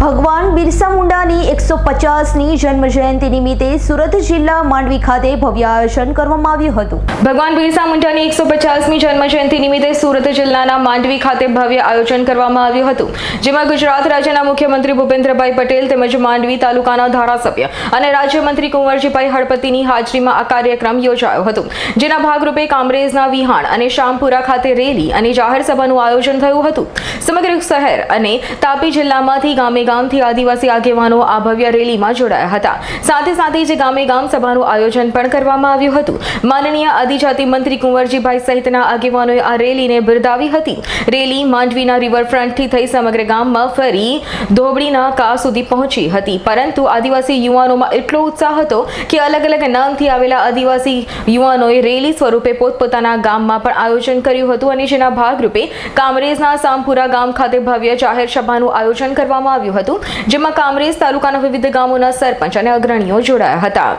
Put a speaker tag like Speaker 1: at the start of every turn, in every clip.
Speaker 1: ભગવાન બિરસા મુંડાની 150મી જન્મજયંતિ નિમિત્તે સુરત જિલ્લા માંડવી ખાતે ભવ્ય આયોજન કરવામાં આવ્યું હતું।
Speaker 2: ભગવાન બિરસા મુંડાની 150મી જન્મજયંતિ નિમિત્તે સુરત જિલ્લાના માંડવી ખાતે ભવ્ય આયોજન કરવામાં આવ્યું હતું, જેમાં ગુજરાત રાજ્યના મુખ્યમંત્રી ભૂપેન્દ્રભાઈ પટેલ તેમજ માંડવી તાલુકાના ધારાસભ્ય અને રાજ્યમંત્રી કુંવરજીભાઈ હળપતિની હાજરીમાં આ કાર્યક્રમ યોજાયો હતો, જેના ભાગરૂપે કામરેજના વિહાણ અને શામપુરા ખાતે રેલી અને જાહેર સભાનું આયોજન થયું હતું। સમગ્ર શહેર અને તાપી જિલ્લામાંથી ગામે ગામથી આદિવાસી આગેવાનો આ ભવ્ય રેલીમાં જોડાયા હતા। સાથે સાથે જ ગામે ગામ સભાનું આયોજન પણ કરવામાં આવ્યું હતું। માનનીય આદિજાતિ મંત્રી કુંવરજીભાઈ સહિતના આગેવાનોએ આ રેલીને બિરદાવી હતી। રેલી માંડવીના રિવરફ્રન્ટથી થઈ સમગ્ર ગામમાં ફરી ધોબડીના કા સુધી પહોંચી હતી, પરંતુ આદિવાસી યુવાનોમાં એટલો ઉત્સાહ હતો કે અલગ અલગ નામથી આવેલા આદિવાસી યુવાનોએ રેલી સ્વરૂપે પોતપોતાના ગામમાં પણ આયોજન કર્યું હતું અને જેના ભાગરૂપે કામરેજના શામપુરા ગામ ખાતે ભવ્ય જાહેર સભાનું આયોજન કરવામાં આવ્યું હતું, જેમાં કામરેજ તાલુકાના વિવિધ ગામોના સરપંચ અને અગ્રણીઓ જોડાયા હતા।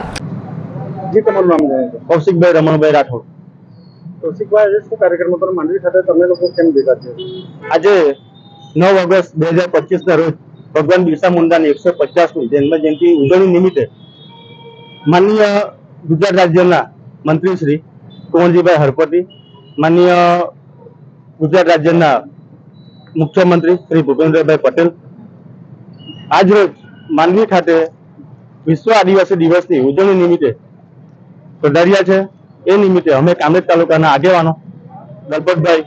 Speaker 3: જી, તમારું નામ જણાવો। કૌશિકભાઈ રમણભાઈ રાઠોડ। કૌશિકભાઈ, આજે શું કાર્યક્રમ પર માંડવી ખાતે તમે લોકો કેમ ભેગા છે? આજે 9 ઓગસ્ટ 2025 ના રોજ ભગવાન બિરસા મુંડાની 150મી જન્મજયંતિ ઉજવણી નિમિત્તે માનનીય ગુજરાત રાજ્યના મંત્રી શ્રી કુંવરજીભાઈ હળપતિ, માનનીય ગુજરાત રાજ્યના મુખ્યમંત્રી શ્રી ભૂપેન્દ્રભાઈ પટેલ આજ રોજ માંડવી ખાતે વિશ્વ આદિવાસી દિવસની ઉજવણી નિમિત્તે પધાર્યા છે। એ નિમિત્તે અમે કામરેજ તાલુકાના આગેવાનો દલપતભાઈ,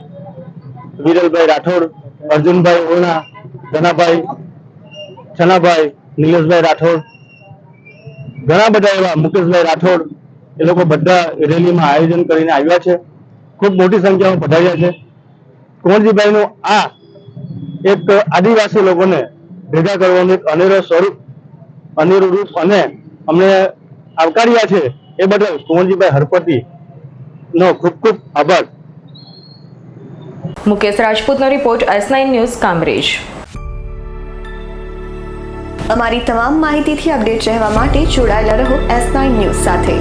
Speaker 3: વિરલભાઈ રાઠોડ, અર્જુનભાઈ ઓરણા, ધનાભાઈ, છનાભાઈ, નિલેશભાઈ રાઠોડ, ઘણા બધા એવા મુકેશભાઈ રાઠોડ, એ લોકો બધા રેલીમાં આયોજન કરીને આવ્યા છે। ખૂબ મોટી સંખ્યામાં પધાર્યા છે। કુંવરજીભાઈનું આ એક આદિવાસી લોકોને ભેગા કરવાનું એક અનેરું રૂપ અને અમને આવકાર્યા છે, એ બદલ કુંવરજીભાઈ હળપતિ નો ખૂબ ખૂબ આભાર।
Speaker 2: મુકેશ રાજપૂતનો રિપોર્ટ, S9 ન્યૂઝ, કામરેજ।
Speaker 1: અમારી તમામ માહિતીથી અપડેટ રહેવા માટે જોડાયેલા રહો S9 ન્યૂઝ સાથે।